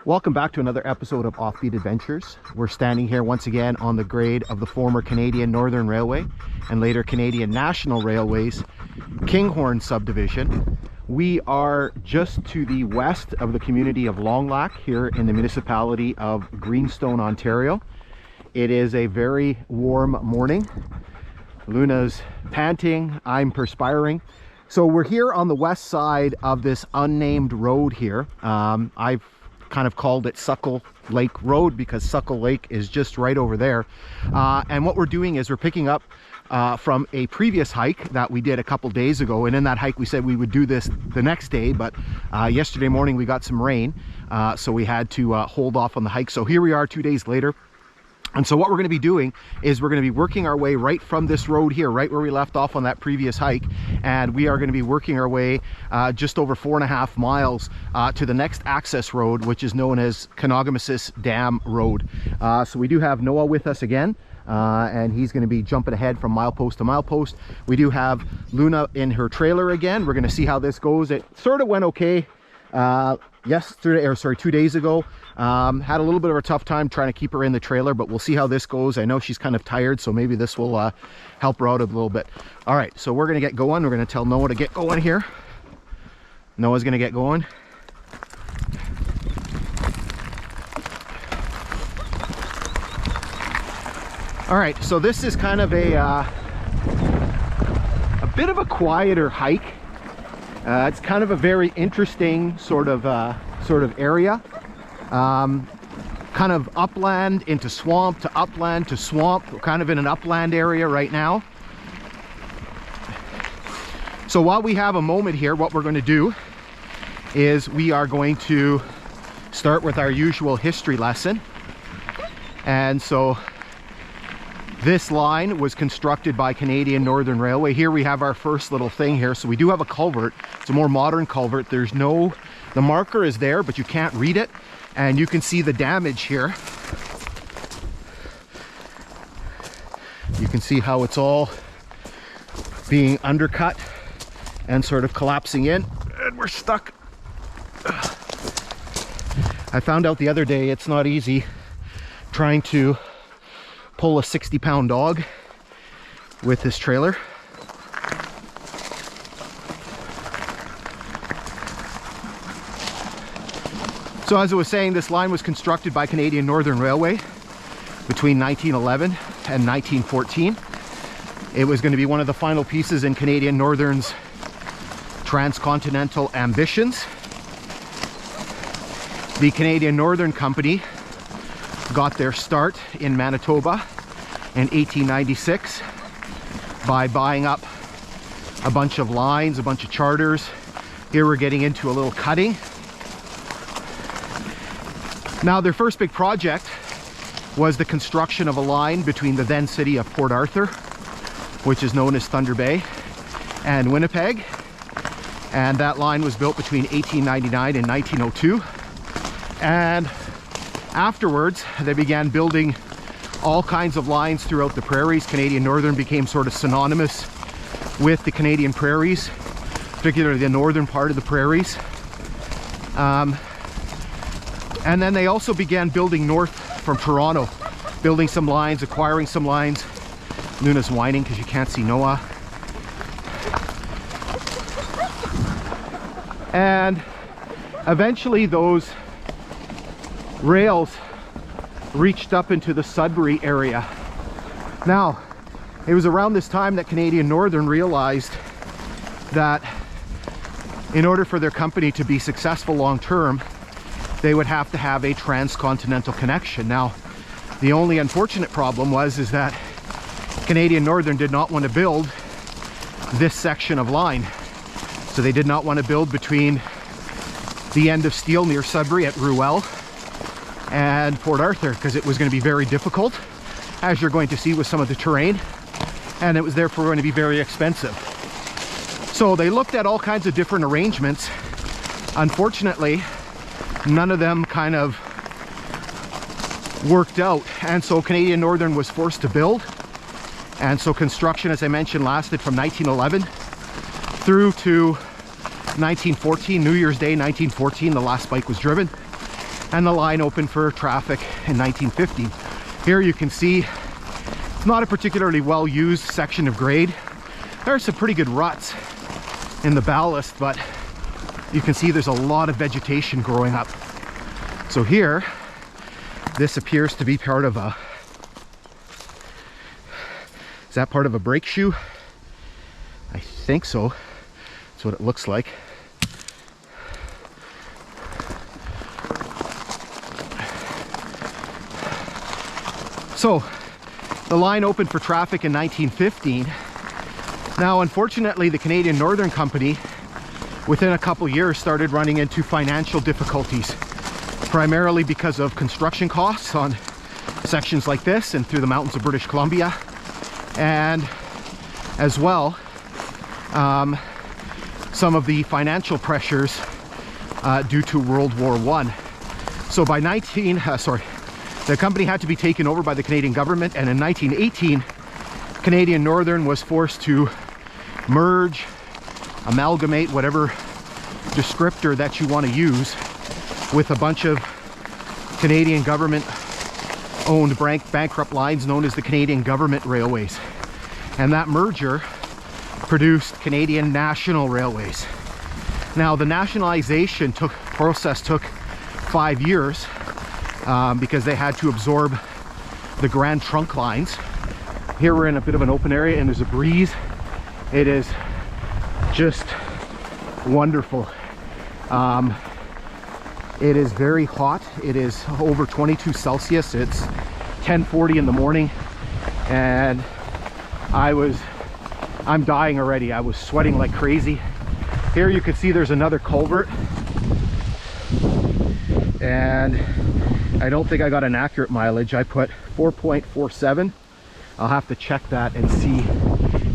Welcome back to another episode of Offbeat Adventures. We're standing here once again on the grade of the former Canadian Northern Railway and later Canadian National Railway's Kinghorn Subdivision. We are just to the west of the community of Longlac here in the municipality of Greenstone, Ontario. It is a very warm morning. Luna's panting, I'm perspiring. So we're here on the west side of this unnamed road here. I've kind of called it Suckle Lake Road because Suckle Lake is just right over there. And what we're doing is we're picking up from a previous hike that we did a couple days ago, and in that hike we said we would do this the next day, but yesterday morning we got some rain, so we had to hold off on the hike. So here we are 2 days later. And so what we're going to be doing is we're going to be working our way right from this road here, right where we left off on that previous hike. And we are going to be working our way just over 4.5 miles to the next access road, which is known as Kenogamisis Dam Road. So we do have Noah with us again. And he's going to be jumping ahead from milepost to milepost. We do have Luna in her trailer again. We're going to see how this goes. It sort of went okay yesterday, or sorry, 2 days ago. Had a little bit of a tough time trying to keep her in the trailer, but we'll see how this goes. I know she's kind of tired, so maybe this will help her out a little bit. All right, so we're going to get going. We're going to tell Noah to get going here. Noah's going to get going. All right, so this is kind of a bit of a quieter hike. It's kind of a very interesting sort of area. Kind of upland into swamp to upland to swamp. We're kind of in an upland area right now. So while we have a moment here, what we're going to do is we are going to start with our usual history lesson. And so this line was constructed by Canadian Northern Railway. Here we have our first little thing here. So we do have a culvert. It's a more modern culvert. There's no, the marker is there, but you can't read it. And you can see the damage here. You can see how it's all being undercut and sort of collapsing in. And we're stuck. I found out the other day it's not easy trying to pull a 60-pound dog with this trailer. So as I was saying, this line was constructed by Canadian Northern Railway between 1911 and 1914. It was going to be one of the final pieces in Canadian Northern's transcontinental ambitions. The Canadian Northern Company got their start in Manitoba in 1896 by buying up a bunch of lines, a bunch of charters. Here we're getting into a little cutting. Now their first big project was the construction of a line between the then city of Port Arthur, which is known as Thunder Bay, and Winnipeg. And that line was built between 1899 and 1902. And afterwards, they began building all kinds of lines throughout the prairies. Canadian Northern became sort of synonymous with the Canadian prairies, particularly the northern part of the prairies. And then they also began building north from Toronto, building some lines, acquiring some lines. Luna's whining because you can't see Noah. And eventually those rails reached up into the Sudbury area. Now, it was around this time that Canadian Northern realized that in order for their company to be successful long term, they would have to have a transcontinental connection. Now, the only unfortunate problem is that Canadian Northern did not want to build this section of line. So they did not want to build between the end of Steel near Sudbury at Ruel and Port Arthur, because it was going to be very difficult, as you're going to see with some of the terrain, and it was therefore going to be very expensive. So they looked at all kinds of different arrangements. Unfortunately, none of them kind of worked out, and so Canadian Northern was forced to build. And so construction, as I mentioned, lasted from 1911 through to 1914, New Year's Day 1914, the last spike was driven. and the line opened for traffic in 1915. Here you can see it's not a particularly well used section of grade. There are some pretty good ruts in the ballast, but you can see there's a lot of vegetation growing up. So here, this appears to be part of a, is that part of a brake shoe? I think so. That's what it looks like. So the line opened for traffic in 1915. Now, unfortunately, the Canadian Northern Company, within a couple years, started running into financial difficulties, primarily because of construction costs on sections like this and through the mountains of British Columbia, and as well some of the financial pressures due to World War I. So by the company had to be taken over by the Canadian government, and in 1918 Canadian Northern was forced to merge, amalgamate, whatever descriptor that you want to use, with a bunch of Canadian government owned bankrupt lines known as the Canadian Government Railways. And that merger produced Canadian National Railways. Now, the nationalization process took 5 years because they had to absorb the Grand Trunk lines. Here we're in a bit of an open area and there's a breeze. It is just wonderful. It is very hot. It is over 22 Celsius. It's 10:40 in the morning, and I'm dying already. I was sweating like crazy. Here you can see there's another culvert, and I don't think I got an accurate mileage. I put 4.47. I'll have to check that and see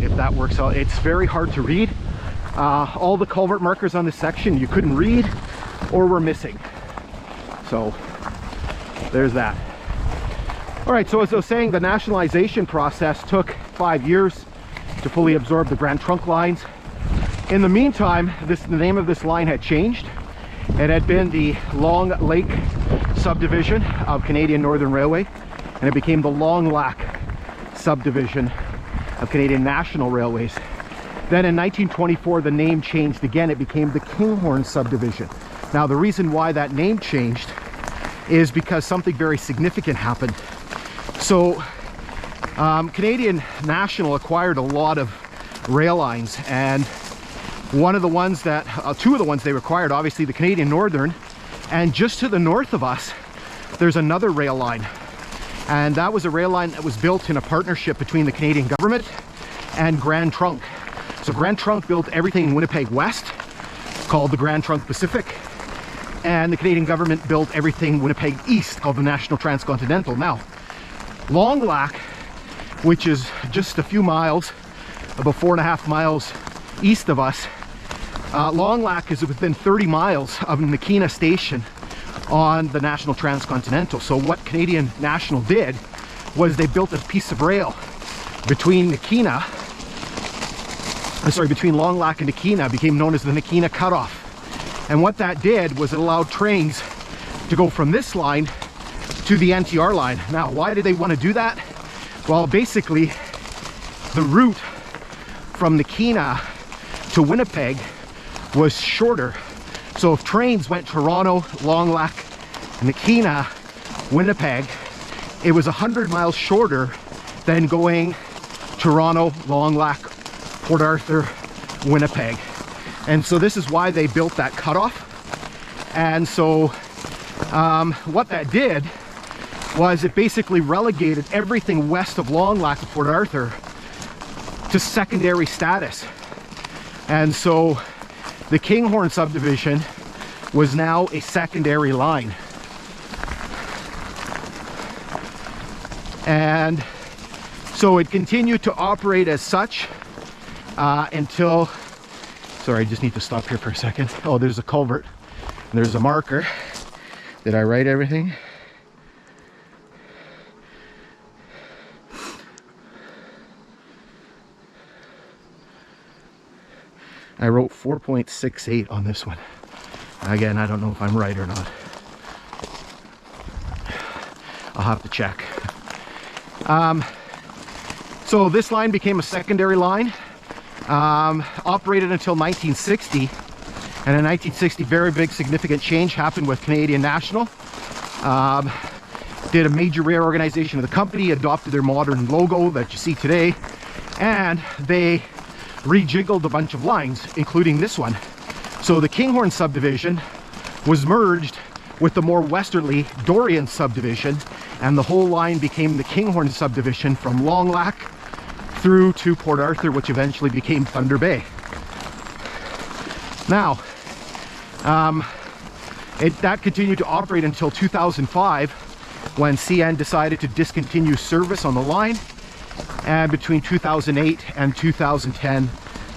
if that works out. It's very hard to read. All the culvert markers on this section you couldn't read or were missing. So there's that. All right, so as I was saying, the nationalization process took 5 years to fully absorb the Grand Trunk lines. In the meantime, the name of this line had changed. It had been the Longlac Subdivision of Canadian Northern Railway, and it became the Longlac Subdivision of Canadian National Railways. Then in 1924, the name changed again. It became the Kinghorn Subdivision. Now, the reason why that name changed is because something very significant happened. So Canadian National acquired a lot of rail lines, and one of the ones that, two of the ones they acquired, obviously the Canadian Northern, and just to the north of us, there's another rail line. And that was a rail line that was built in a partnership between the Canadian government and Grand Trunk. So Grand Trunk built everything in Winnipeg West, called the Grand Trunk Pacific, and the Canadian government built everything Winnipeg East, called the National Transcontinental. Now, Longlac, which is just a few miles, about 4.5 miles east of us, Longlac is within 30 miles of Makina Station on the National Transcontinental. So what Canadian National did was they built a piece of rail between between Longlac and Makina, became known as the Makina Cut-Off. And what that did was it allowed trains to go from this line to the NTR line. Now, why did they want to do that? Well, basically, the route from Makina to Winnipeg was shorter. So if trains went Toronto, Longlac, Makina, Winnipeg, it was 100 miles shorter than going Toronto, Longlac, Port Arthur, Winnipeg. And so this is why they built that cutoff. And so what that did was it basically relegated everything west of Longlac to Port Arthur to secondary status. And so the Kinghorn Subdivision was now a secondary line. And so it continued to operate as such until, sorry, I just need to stop here for a second. Oh, there's a culvert and there's a marker. Did I write everything? I wrote 4.68 on this one. Again, I don't know if I'm right or not. I'll have to check. So this line became a secondary line, operated until 1960, and in 1960 very big significant change happened with Canadian National. Did a major reorganization of the company, adopted their modern logo that you see today, and they rejiggled a bunch of lines, including this one. So the Kinghorn Subdivision was merged with the more westerly Dorian Subdivision, and the whole line became the Kinghorn Subdivision from Longlac through to Port Arthur, which eventually became Thunder Bay. Now, that continued to operate until 2005, when CN decided to discontinue service on the line, and between 2008 and 2010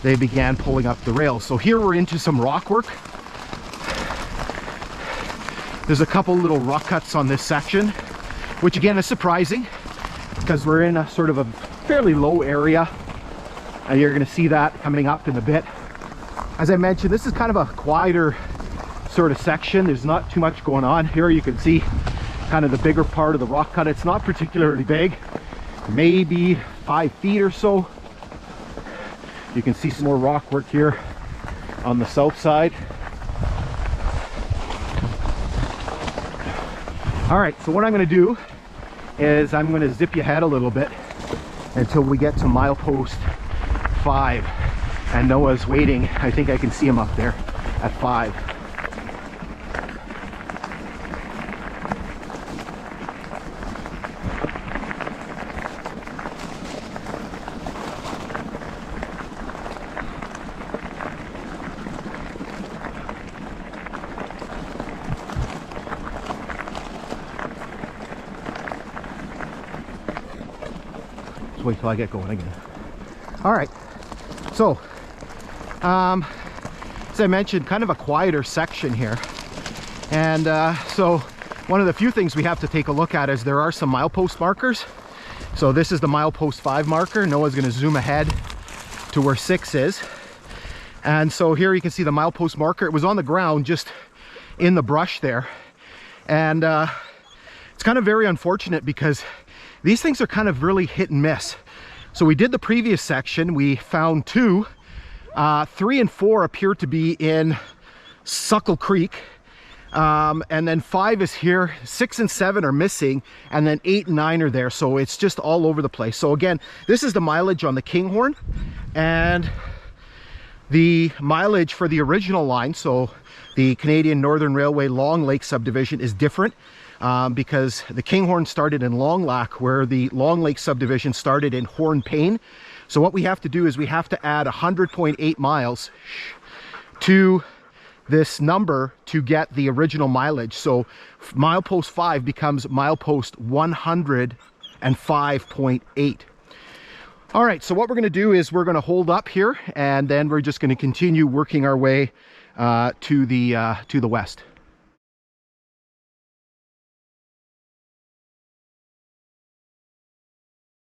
they began pulling up the rails. So here we're into some rock work. There's a couple little rock cuts on this section, which again is surprising because we're in a sort of a fairly low area, and you're going to see that coming up in a bit. As I mentioned, this is kind of a quieter sort of section. There's not too much going on. Here you can see kind of the bigger part of the rock cut. It's not particularly big, maybe 5 feet or so. You can see some more rock work here on the south side. All right, so what I'm going to do is I'm going to zip you ahead a little bit until we get to Milepost 5, and Noah's waiting. I think I can see him up there at 5. Wait till I get going again. All right, so as I mentioned, kind of a quieter section here, and so one of the few things we have to take a look at is there are some milepost markers. So this is the Milepost 5 marker. Noah's going to zoom ahead to where 6 is, and so here you can see the milepost marker. It was on the ground just in the brush there, and it's kind of very unfortunate because these things are kind of really hit and miss. So we did the previous section, we found 2, 3 and 4 appear to be in Suckle Creek, and then 5 is here, 6 and 7 are missing, and then 8 and 9 are there. So it's just all over the place. So again, this is the mileage on the Kinghorn, and the mileage for the original line, so the Canadian Northern Railway Long Lake Subdivision, is different. Because the Kinghorn started in Longlac, where the Long Lake Subdivision started in Hornpain. So what we have to do is we have to add 100.8 miles to this number to get the original mileage. So Milepost 5 becomes Milepost 105.8. All right, so what we're going to do is we're going to hold up here, and then we're just going to continue working our way to the west.